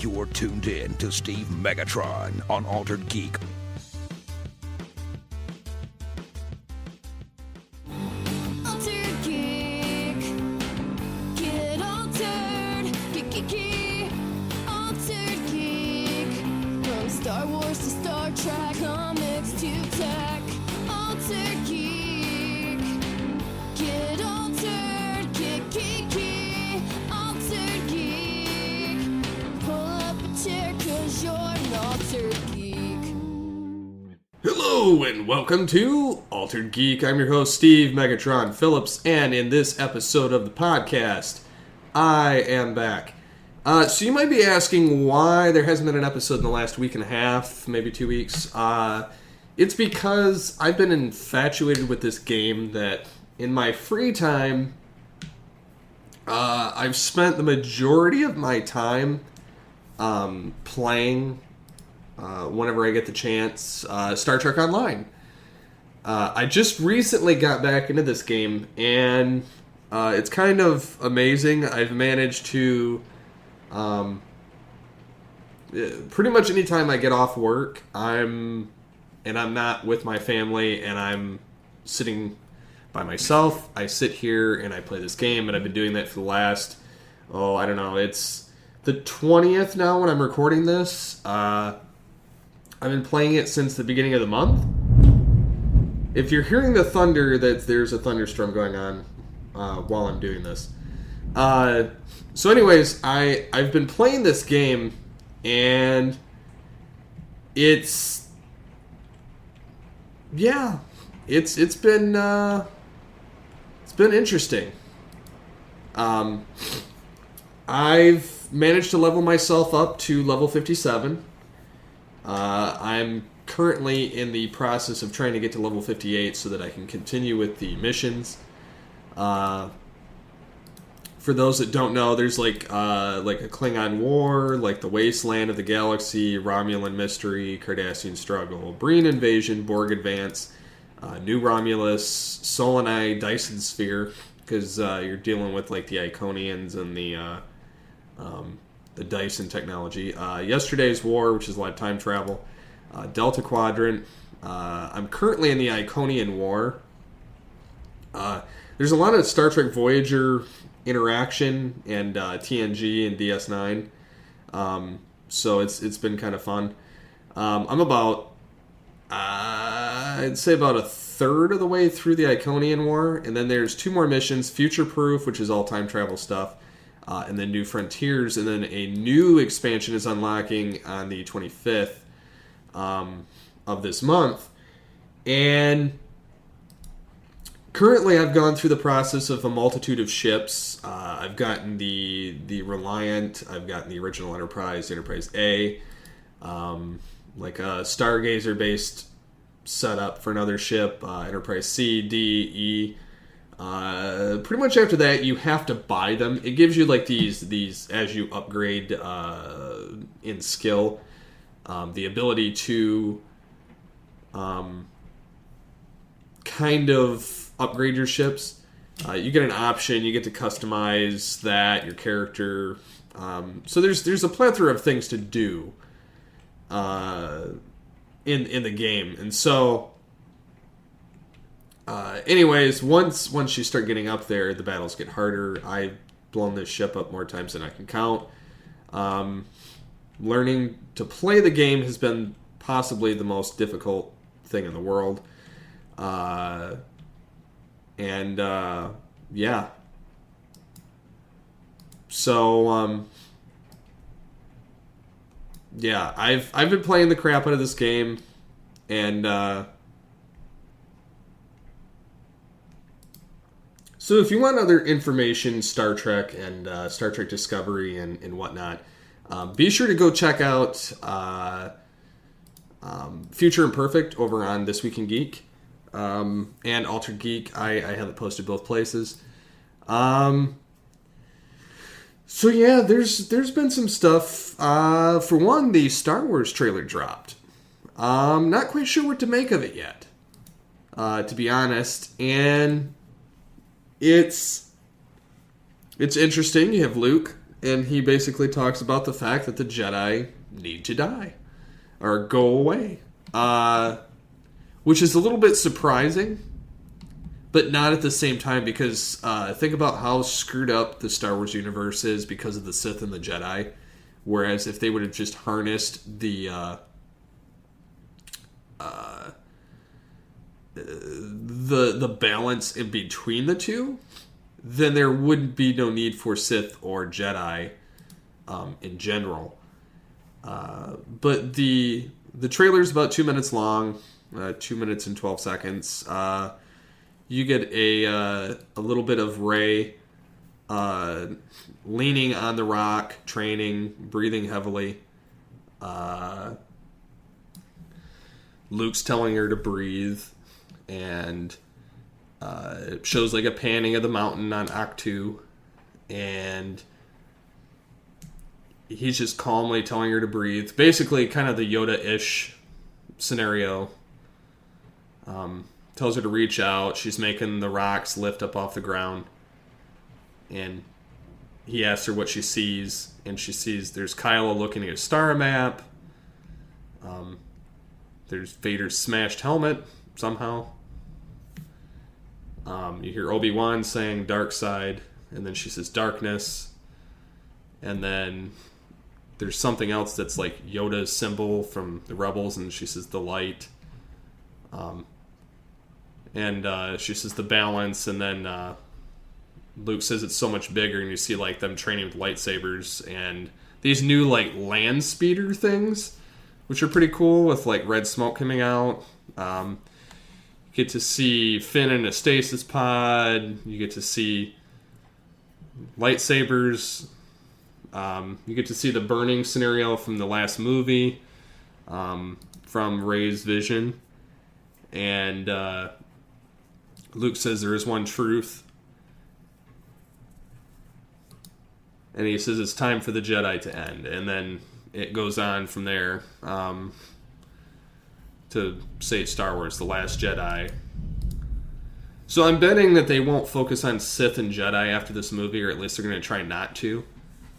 You're tuned in to Steve Megatron on Altered Geek. Altered Geek. Get altered. Geek. Altered Geek. From Star Wars to Star Trek, comics to tech. Altered Geek. Get altered. Geek. Altered Geek. Pull up a chair 'cause you're an altered geek. Hello and welcome to Altered Geek. I'm your host Steve Megatron Phillips, and in this episode of the podcast, I am back. So you might be asking why there hasn't been an episode in the last week and a half, maybe 2 weeks. It's because I've been infatuated with this game that in my free time, I've spent the majority of my time playing whenever I get the chance, Star Trek Online. I just recently got back into this game, and it's kind of amazing. I've managed to, pretty much any time I get off work, I'm not with my family, and I'm sitting by myself, I sit here and I play this game, and I've been doing that for the last, I don't know, it's the 20th now when I'm recording this. I've been playing it since the beginning of the month. If you're hearing the thunder, there's a thunderstorm going on while I'm doing this. So anyways, I've been playing this game, and it's been interesting. I've managed to level myself up to level 57. I'm currently in the process of trying to get to level 58 so that I can continue with the missions. For those that don't know, there's like a Klingon War, like the Wasteland of the Galaxy, Romulan Mystery, Cardassian Struggle, Breen Invasion, Borg Advance, New Romulus, Solani, Dyson Sphere, because you're dealing with like the Iconians and the Dyson technology. Yesterday's War, which is a lot of time travel. Delta Quadrant. I'm currently in the Iconian War. There's a lot of Star Trek Voyager interaction and TNG and DS9. So it's been kind of fun. I'm about, I'd say about a third of the way through the Iconian War, and then there's 2 more missions: Future Proof, which is all time travel stuff, and then New Frontiers, and then a new expansion is unlocking on the 25th of this month. And currently I've gone through the process of a multitude of ships. I've gotten the Reliant, I've gotten the original Enterprise, Enterprise A, like a Stargazer-based setup for another ship, Enterprise C, D, E. Pretty much after that, you have to buy them. It gives you like these as you upgrade in skill, the ability to kind of upgrade your ships. You get an option, you get to customize that, your character. So there's a plethora of things to do in the game. And so anyways, once you start getting up there, the battles get harder. I've blown this ship up more times than I can count. Learning to play the game has been possibly the most difficult thing in the world. Yeah. So, yeah, I've been playing the crap out of this game, and so if you want other information, Star Trek and Star Trek Discovery and whatnot, be sure to go check out Future Imperfect over on This Week in Geek, and Altered Geek. I have it posted both places. So yeah, there's been some stuff. For one, the Star Wars trailer dropped. Not quite sure what to make of it yet, to be honest. And it's interesting. You have Luke and he basically talks about the fact that the Jedi need to die or go away, which is a little bit surprising, but not at the same time, because think about how screwed up the Star Wars universe is because of the Sith and the Jedi. Whereas if they would have just harnessed the balance in between the two, then there would be no need for Sith or Jedi in general. But the trailer is about 2 minutes long, 2 minutes and 12 seconds. You get a little bit of Rey leaning on the rock, training, breathing heavily. Luke's telling her to breathe, and it shows like a panning of the mountain on Ahch-To, and he's just calmly telling her to breathe. Basically, kind of the Yoda-ish scenario. Tells her to reach out. She's making the rocks lift up off the ground, and he asks her what she sees, and she sees there's Kylo looking at a star map. There's Vader's smashed helmet, somehow. You hear Obi-Wan saying dark side, and then she says darkness. And then there's something else that's like Yoda's symbol from the Rebels, and she says the light. And she says the balance, and then Luke says it's so much bigger, and you see like them training with lightsabers and these new like land speeder things, which are pretty cool with like red smoke coming out. You get to see Finn in a stasis pod. You get to see lightsabers. You get to see the burning scenario from the last movie, from Rey's vision. And Luke says there is one truth. And he says it's time for the Jedi to end. And then it goes on from there to say Star Wars, The Last Jedi. So I'm betting that they won't focus on Sith and Jedi after this movie, or at least they're going to try not to.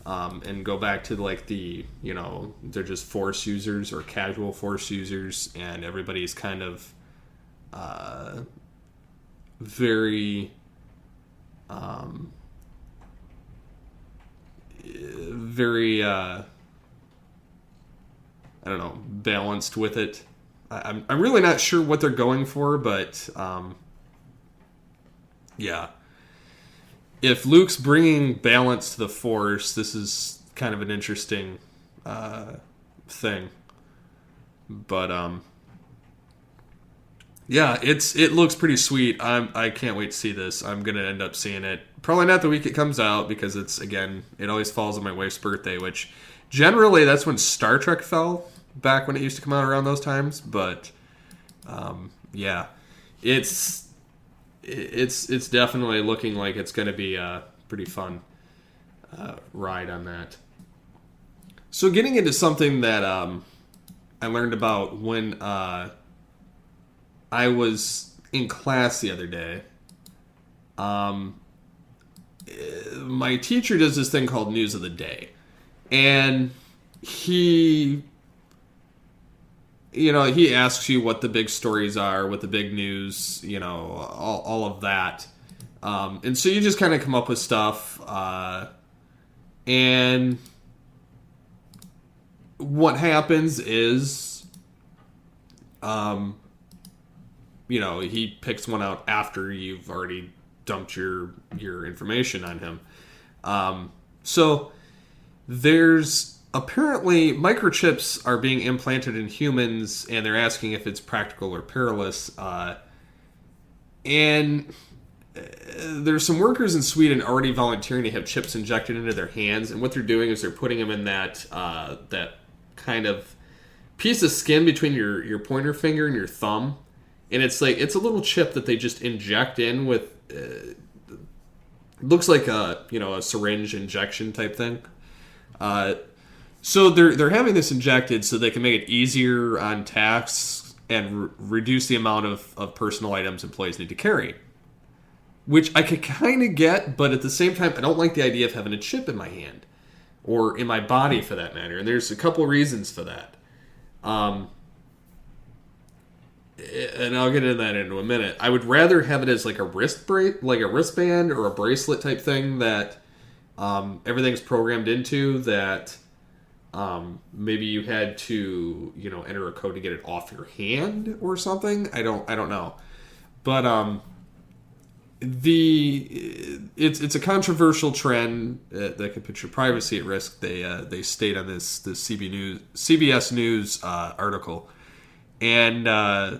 And go back to like the, they're just Force users or casual Force users, and everybody's kind of very I don't know, balanced with it. I'm really not sure what they're going for, but yeah. If Luke's bringing balance to the Force, this is kind of an interesting thing. But yeah, it looks pretty sweet. I can't wait to see this. I'm gonna end up seeing it probably not the week it comes out, because it always falls on my wife's birthday, which generally that's when Star Trek fell back when it used to come out around those times. But yeah, it's definitely looking like it's going to be a pretty fun ride on that. So getting into something that I learned about when I was in class the other day. My teacher does this thing called News of the Day. And he asks you what the big stories are, what the big news, all of that. And so you just kind of come up with stuff. And what happens is, he picks one out after you've already dumped your information on him. So there's apparently microchips are being implanted in humans, and they're asking if it's practical or perilous. And there's some workers in Sweden already volunteering to have chips injected into their hands, and what they're doing is they're putting them in that kind of piece of skin between your pointer finger and your thumb, and it's a little chip that they just inject in with. Looks like a syringe injection type thing. So they're having this injected so they can make it easier on tasks and reduce the amount of personal items employees need to carry. Which I could kind of get, but at the same time, I don't like the idea of having a chip in my hand. or in my body for that matter. And there's a couple reasons for that. And I'll get into that in a minute. I would rather have it as like a wristband or a bracelet type thing that everything's programmed into, that maybe you had to, enter a code to get it off your hand or something. I don't know. But it's a controversial trend that could put your privacy at risk. They state on this CBS News article. And I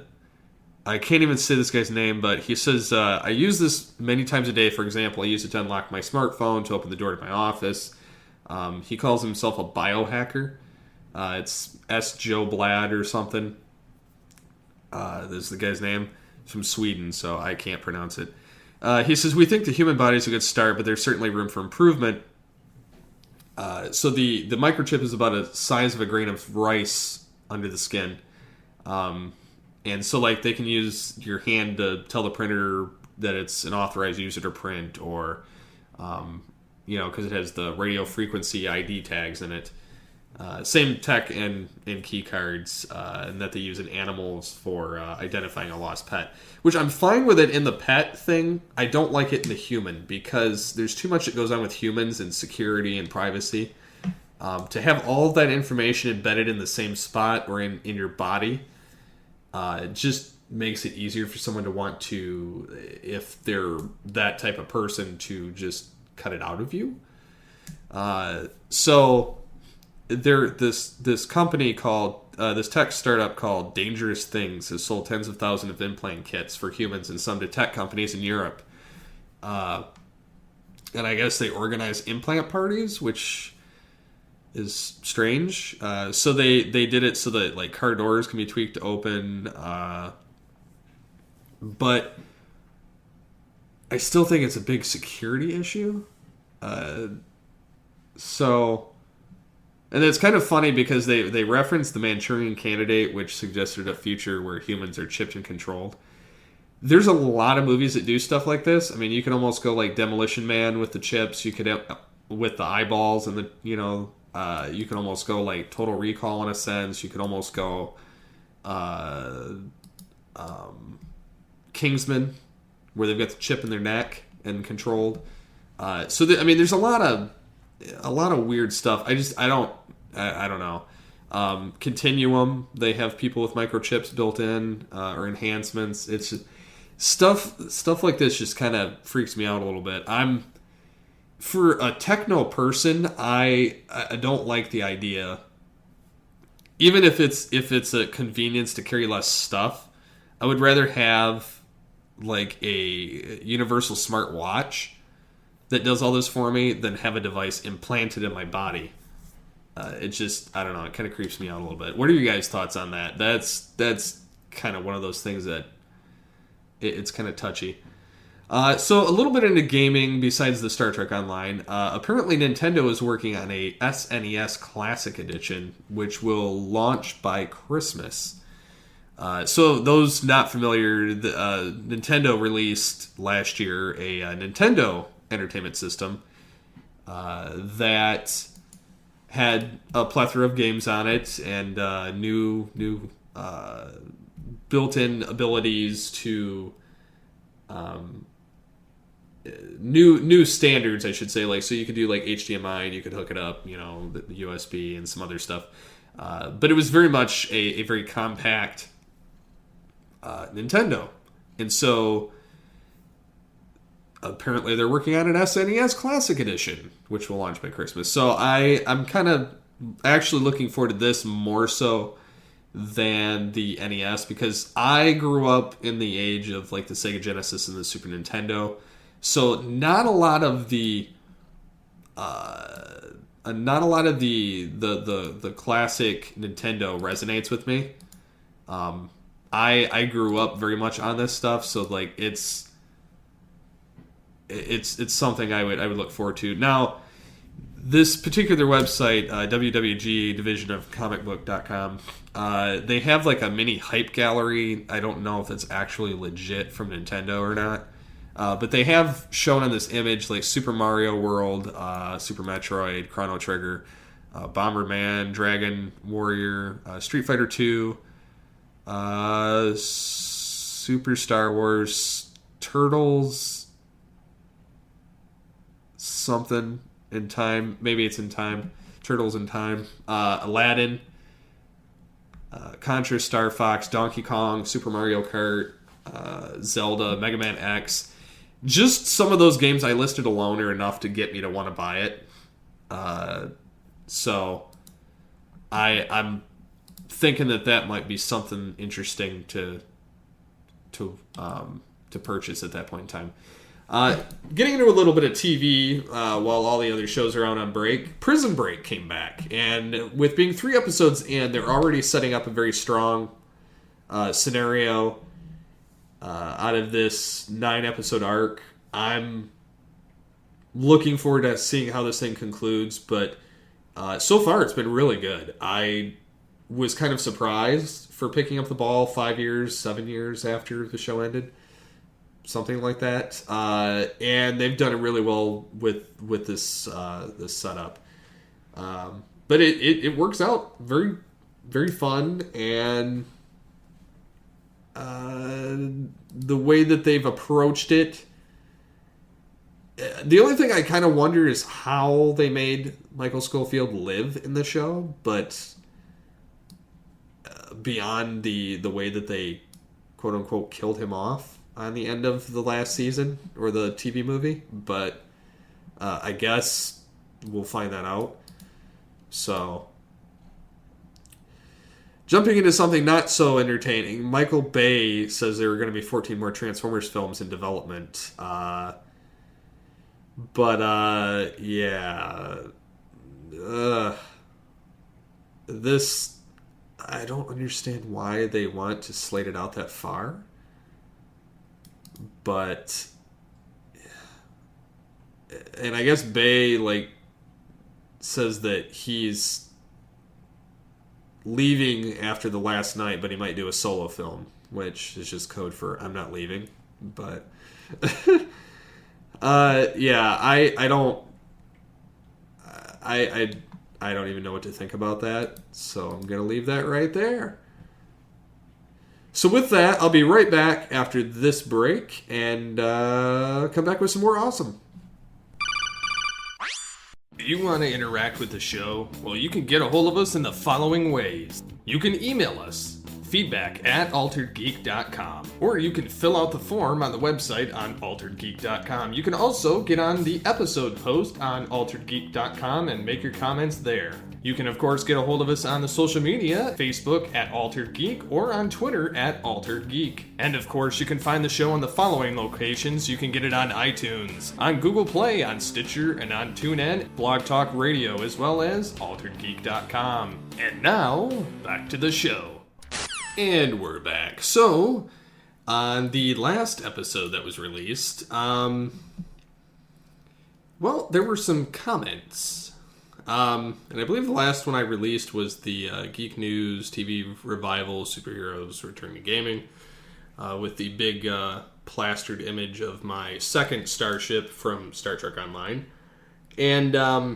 can't even say this guy's name, but he says, I use this many times a day. For example, I use it to unlock my smartphone, to open the door to my office. He calls himself a biohacker. It's S. Joe Blad or something. This is the guy's name. He's from Sweden, so I can't pronounce it. He says, we think the human body is a good start, but there's certainly room for improvement. So the microchip is about the size of a grain of rice under the skin. And so, like, they can use your hand to tell the printer that it's an authorized user to print, or, because it has the radio frequency ID tags in it. Same tech in key cards, and that they use in animals for identifying a lost pet. Which I'm fine with it in the pet thing. I don't like it in the human, because there's too much that goes on with humans and security and privacy. To have all of that information embedded in the same spot or in your body, it just makes it easier for someone to want to, if they're that type of person, to just cut it out of you. So this company called this tech startup called Dangerous Things has sold tens of thousands of implant kits for humans and some to tech companies in Europe. And I guess they organize implant parties, which is strange. So they did it so that, like, car doors can be tweaked to open. But I still think it's a big security issue. And it's kind of funny because they referenced the Manchurian Candidate, which suggested a future where humans are chipped and controlled. There's a lot of movies that do stuff like this. I mean, you can almost go like Demolition Man with the chips. You could have, with the eyeballs and the, you can almost go like Total Recall in a sense. You could almost go Kingsman, where they've got the chip in their neck and controlled. There's a lot of weird stuff. I don't know. Continuum, they have people with microchips built in, or enhancements. It's just, stuff like this just kind of freaks me out a little bit. For a techno person, I don't like the idea. Even if it's a convenience to carry less stuff, I would rather have like a universal smart watch that does all this for me than have a device implanted in my body. It just, I don't know, it kind of creeps me out a little bit. What are your guys' thoughts on that? That's kind of one of those things that it's kind of touchy. So a little bit into gaming besides the Star Trek Online. Apparently Nintendo is working on a SNES Classic Edition, which will launch by Christmas. So those not familiar, Nintendo released last year a Nintendo Entertainment System that had a plethora of games on it and new built-in abilities to new standards, I should say. Like, so you could do like HDMI and you could hook it up, the USB and some other stuff. But it was very much a very compact Nintendo, and so apparently they're working on an SNES Classic Edition, which will launch by Christmas. So I'm kind of actually looking forward to this more so than the NES, because I grew up in the age of like the Sega Genesis and the Super Nintendo. So not a lot of the classic Nintendo resonates with me. I grew up very much on this stuff, so like it's something I would look forward to. Now, this particular website, WWG Division of comicbook.com, they have like a mini hype gallery. I don't know if it's actually legit from Nintendo or not. But they have shown on this image like Super Mario World, Super Metroid, Chrono Trigger, Bomberman, Dragon Warrior, Street Fighter 2, Super Star Wars, Turtles, something in time. Maybe it's in time. Turtles in Time, Aladdin, Contra, Star Fox, Donkey Kong, Super Mario Kart, Zelda, Mega Man X. Just some of those games I listed alone are enough to get me to want to buy it. So I'm thinking that might be something interesting to purchase at that point in time. Getting into a little bit of TV while all the other shows are out on break, Prison Break came back. And with being 3 episodes in, they're already setting up a very strong scenario out of this 9-episode arc. I'm looking forward to seeing how this thing concludes, but so far it's been really good. I was kind of surprised for picking up the ball 5 years, 7 years after the show ended. Something like that. And they've done it really well with this this setup. But it works out very, very fun, and the way that they've approached it. The only thing I kind of wonder is how they made Michael Scofield live in the show, but beyond the way that they quote unquote killed him off on the end of the last season or the TV movie, but I guess we'll find that out. So, jumping into something not so entertaining, Michael Bay says there are going to be 14 more Transformers films in development. This, I don't understand why they want to slate it out that far. But, and I guess Bay, says that he's leaving after the last night, but he might do a solo film, which is just code for I'm not leaving. But, I don't even know what to think about that, so I'm going to leave that right there. So with that, I'll be right back after this break and come back with some more awesome. Do you want to interact with the show? Well, you can get a hold of us in the following ways. You can email us, feedback@alteredgeek.com, or you can fill out the form on the website on alteredgeek.com. You can also get on the episode post on alteredgeek.com and make your comments there. You can, of course, get a hold of us on the social media, Facebook @AlteredGeek, or on Twitter @AlteredGeek. And, of course, you can find the show on the following locations. You can get it on iTunes, on Google Play, on Stitcher, and on TuneIn, Blog Talk Radio, as well as alteredgeek.com. And now, back to the show. And we're back. So, on the last episode that was released, there were some comments. And I believe the last one I released was the Geek News TV Revival Superheroes Return to Gaming, with the big plastered image of my second starship from Star Trek Online. And I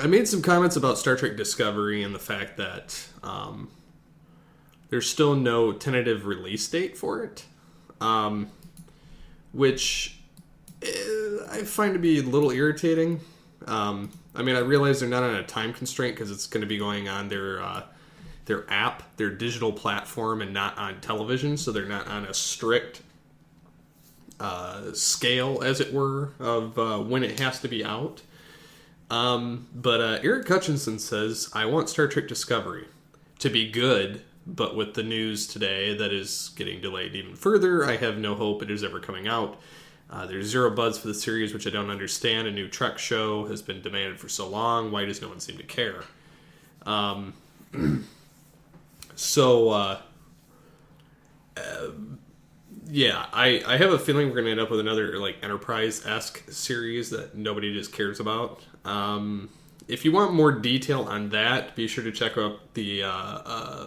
made some comments about Star Trek Discovery and the fact that there's still no tentative release date for it, which I find to be a little irritating. I realize they're not on a time constraint because it's going to be going on their app, their digital platform, and not on television, so they're not on a strict scale, as it were, of when it has to be out. But Eric Hutchinson says, I want Star Trek Discovery to be good, but with the news today that is getting delayed even further, I have no hope it is ever coming out. There's zero buzz for the series, which I don't understand. A new Trek show has been demanded for so long. Why does no one seem to care? I have a feeling we're going to end up with another Enterprise-esque series that nobody just cares about. If you want more detail on that, be sure to check out the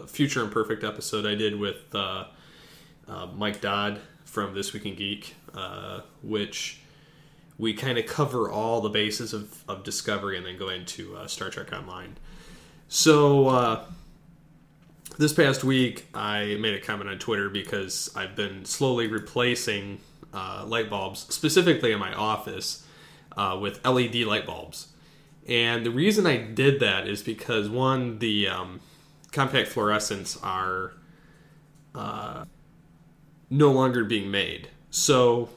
Future Imperfect episode I did with Mike Dodd from This Week in Geek, which we kind of cover all the bases of Discovery and then go into Star Trek Online. So this past week, I made a comment on Twitter because I've been slowly replacing light bulbs, specifically in my office, with LED light bulbs. And the reason I did that is because, one, the compact fluorescents are no longer being made. So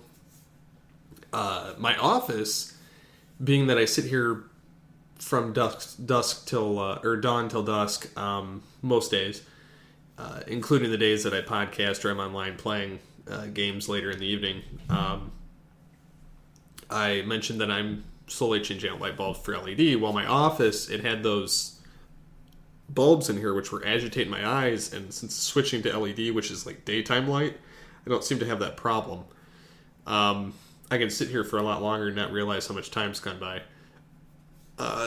my office, being that I sit here from dusk till or dawn till dusk most days, including the days that I podcast or I'm online playing games later in the evening, I mentioned that I'm slowly changing out light bulbs for LED. Well, my office, it had those bulbs in here which were agitating my eyes, and since switching to LED, which is like daytime light, I don't seem to have that problem. I can sit here for a lot longer and not realize how much time's gone by.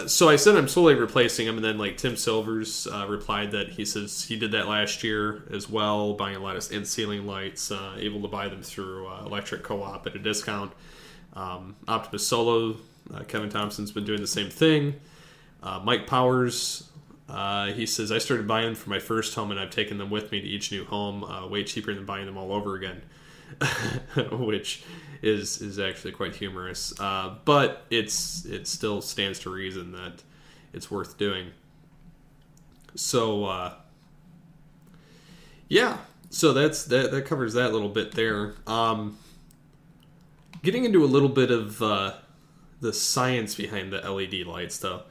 So I said I'm slowly replacing them, and then like Tim Silvers replied that he says he did that last year as well, buying a lot of in-ceiling lights, able to buy them through Electric Co-op at a discount. Optimus Solo, Kevin Thompson's been doing the same thing. Mike Powers, he says, I started buying them for my first home and I've taken them with me to each new home, way cheaper than buying them all over again. Which is actually quite humorous. But it still stands to reason that it's worth doing. So, yeah. So that covers that little bit there. Getting into a little bit of the science behind the LED lights, though.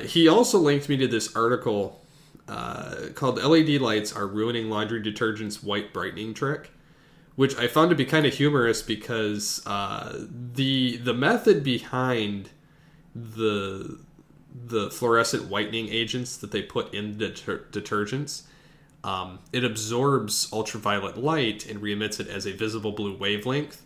He also linked me to this article called LED Lights Are Ruining Laundry Detergent's White Brightening Trick, which I found to be kind of humorous because the method behind the fluorescent whitening agents that they put in detergents, it absorbs ultraviolet light and re-emits it as a visible blue wavelength.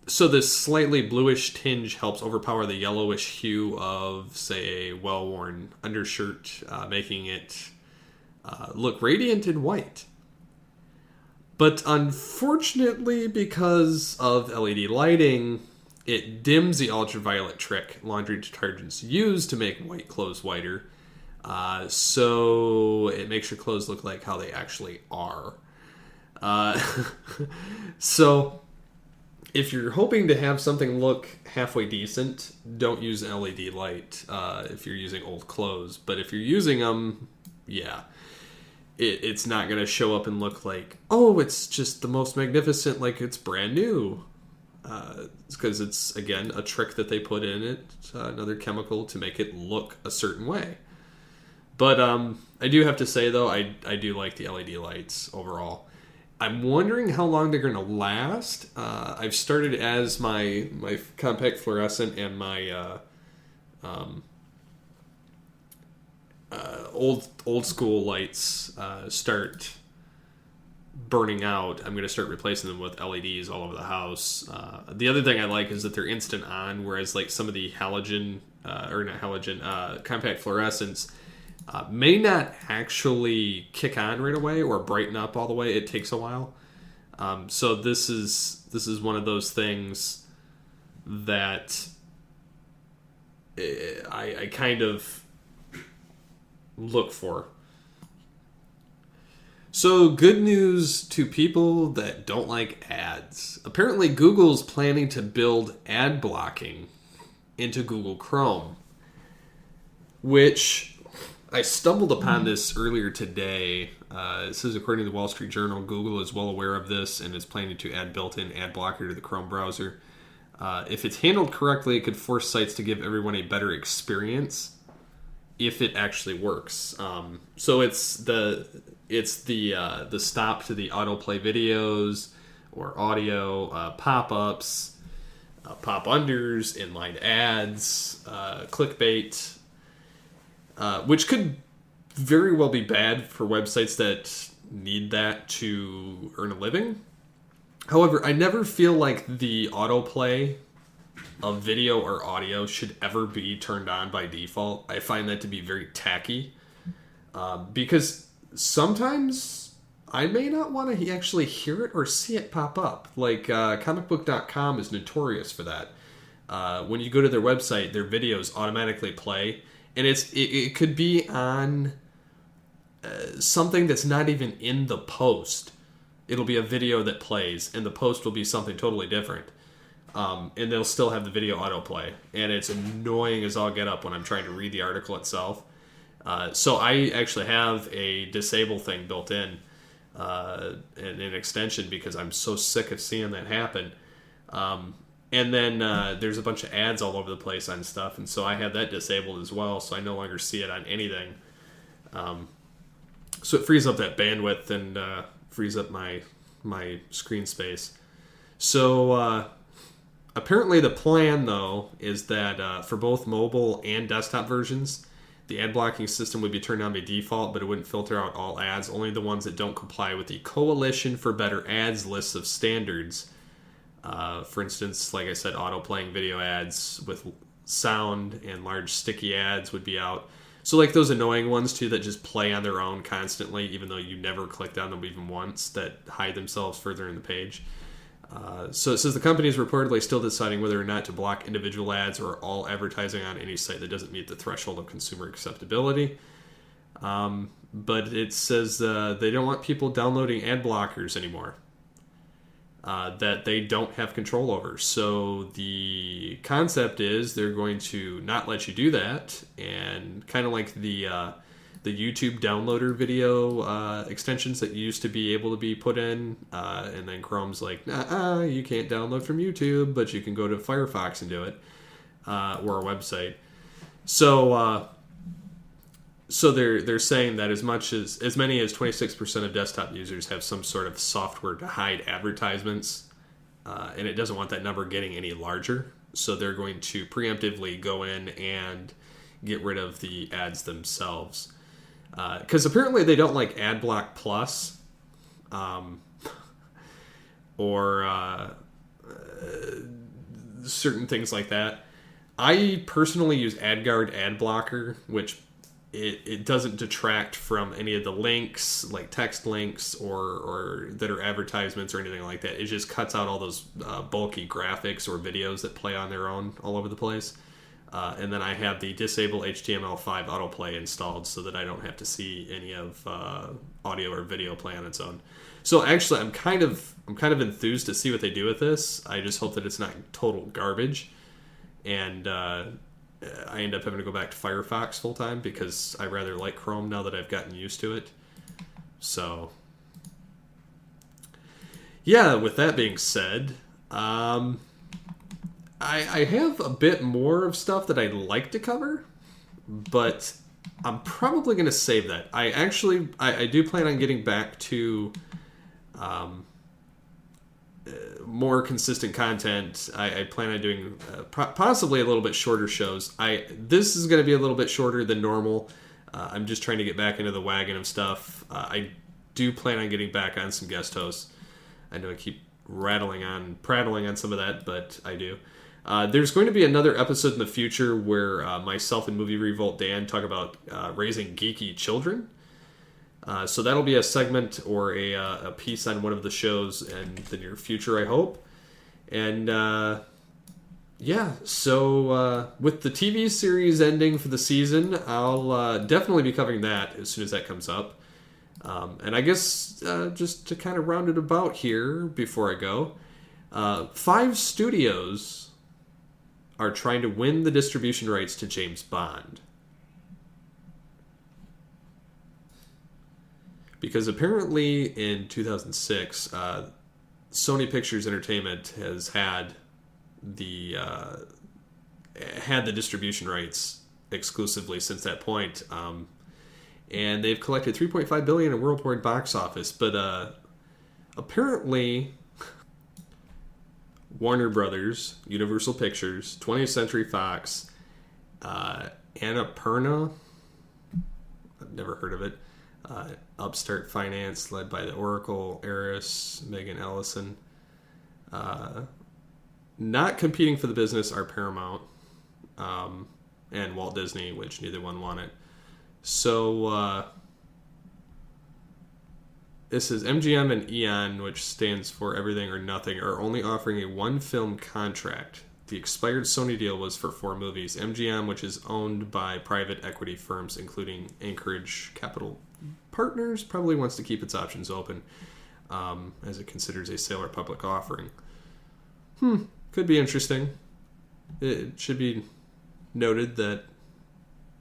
So this slightly bluish tinge helps overpower the yellowish hue of, say, a well-worn undershirt, making it look radiant and white. But unfortunately, because of LED lighting, it dims the ultraviolet trick laundry detergents use to make white clothes whiter. So it makes your clothes look like how they actually are. So if you're hoping to have something look halfway decent, don't use an LED light if you're using old clothes. But if you're using them, yeah, it's not going to show up and look like, oh, it's just the most magnificent, like it's brand new. Because it's, again, a trick that they put in it, another chemical to make it look a certain way. But I do have to say, though, I do like the LED lights overall. I'm wondering how long they're going to last. I've started as my compact fluorescent and my old school lights start burning out. I'm going to start replacing them with LEDs all over the house. The other thing I like is that they're instant on, whereas like some of the compact fluorescents may not actually kick on right away or brighten up all the way. It takes a while. So this is one of those things that I kind of look for. So good news to people that don't like ads. Apparently Google's planning to build ad blocking into Google Chrome, which I stumbled upon this earlier today. This is according to the Wall Street Journal. Google is well aware of this and is planning to add built-in ad blocker to the Chrome browser. If it's handled correctly, it could force sites to give everyone a better experience if it actually works. So it's the stop to the autoplay videos or audio, pop-ups, pop-unders, inline ads, clickbait, which could very well be bad for websites that need that to earn a living. However, I never feel like the autoplay of video or audio should ever be turned on by default. I find that to be very tacky, because sometimes I may not want to actually hear it or see it pop up. Like, comicbook.com is notorious for that. When you go to their website, their videos automatically play, and it could be on something that's not even in the post. It'll be a video that plays, and the post will be something totally different. And they'll still have the video autoplay, and it's annoying as all get up when I'm trying to read the article itself. So I actually have a disable thing built in, an extension, because I'm so sick of seeing that happen. And then there's a bunch of ads all over the place on stuff, and so I have that disabled as well, so I no longer see it on anything. So it frees up that bandwidth and frees up my screen space. So apparently the plan, though, is that for both mobile and desktop versions, the ad blocking system would be turned on by default, but it wouldn't filter out all ads, only the ones that don't comply with the Coalition for Better Ads list of standards. For instance, like I said, auto-playing video ads with sound and large sticky ads would be out. So like those annoying ones, too, that just play on their own constantly, even though you never clicked on them even once, that hide themselves further in the page. So it says the company is reportedly still deciding whether or not to block individual ads or all advertising on any site that doesn't meet the threshold of consumer acceptability. But it says they don't want people downloading ad blockers anymore that they don't have control over. So the concept is they're going to not let you do that, and kind of like the YouTube downloader video extensions that used to be able to be put in, and then Chrome's like, you can't download from YouTube, but you can go to Firefox and do it, or a website. So they're saying that as many as 26% of desktop users have some sort of software to hide advertisements, and it doesn't want that number getting any larger. So they're going to preemptively go in and get rid of the ads themselves. Because apparently they don't like AdBlock Plus, or certain things like that. I personally use AdGuard Ad Blocker, which it doesn't detract from any of the links, like text links or that are advertisements or anything like that. It just cuts out all those bulky graphics or videos that play on their own all over the place. And then I have the disable HTML5 autoplay installed so that I don't have to see any of audio or video play on its own. So actually, I'm kind of enthused to see what they do with this. I just hope that it's not total garbage, and I end up having to go back to Firefox full time because I rather like Chrome now that I've gotten used to it. So yeah, with that being said, I have a bit more of stuff that I'd like to cover, but I'm probably going to save that. I do plan on getting back to more consistent content. I plan on doing possibly a little bit shorter shows. This is going to be a little bit shorter than normal. I'm just trying to get back into the wagon of stuff. I do plan on getting back on some guest hosts. I know I keep prattling on some of that, but I do. There's going to be another episode in the future where myself and Movie Revolt Dan talk about raising geeky children. So that'll be a segment or a piece on one of the shows in the near future, I hope. And so with the TV series ending for the season, I'll definitely be covering that as soon as that comes up. And I guess just to kind of round it about here before I go, 5 studios are trying to win the distribution rights to James Bond. Because apparently in 2006, Sony Pictures Entertainment has had the distribution rights exclusively since that point, and they've collected $3.5 billion in worldwide box office. But apparently, Warner Brothers, Universal Pictures, 20th Century Fox, Annapurna, I've never heard of it. Upstart Finance, led by the Oracle heiress Megan Ellison. Not competing for the business are Paramount and Walt Disney, which neither one wanted. So This is MGM and Eon, which stands for Everything or Nothing, are only offering a one-film contract. The expired Sony deal was for 4 movies. MGM, which is owned by private equity firms, including Anchorage Capital Partners, probably wants to keep its options open, as it considers a sale or public offering. Could be interesting. It should be noted that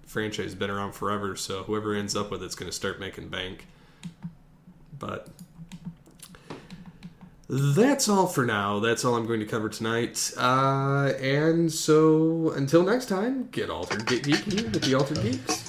the franchise has been around forever, so whoever ends up with it's going to start making bank. But that's all for now. That's all I'm going to cover tonight. And so until next time, get altered, get geeky with the Altered Geeks.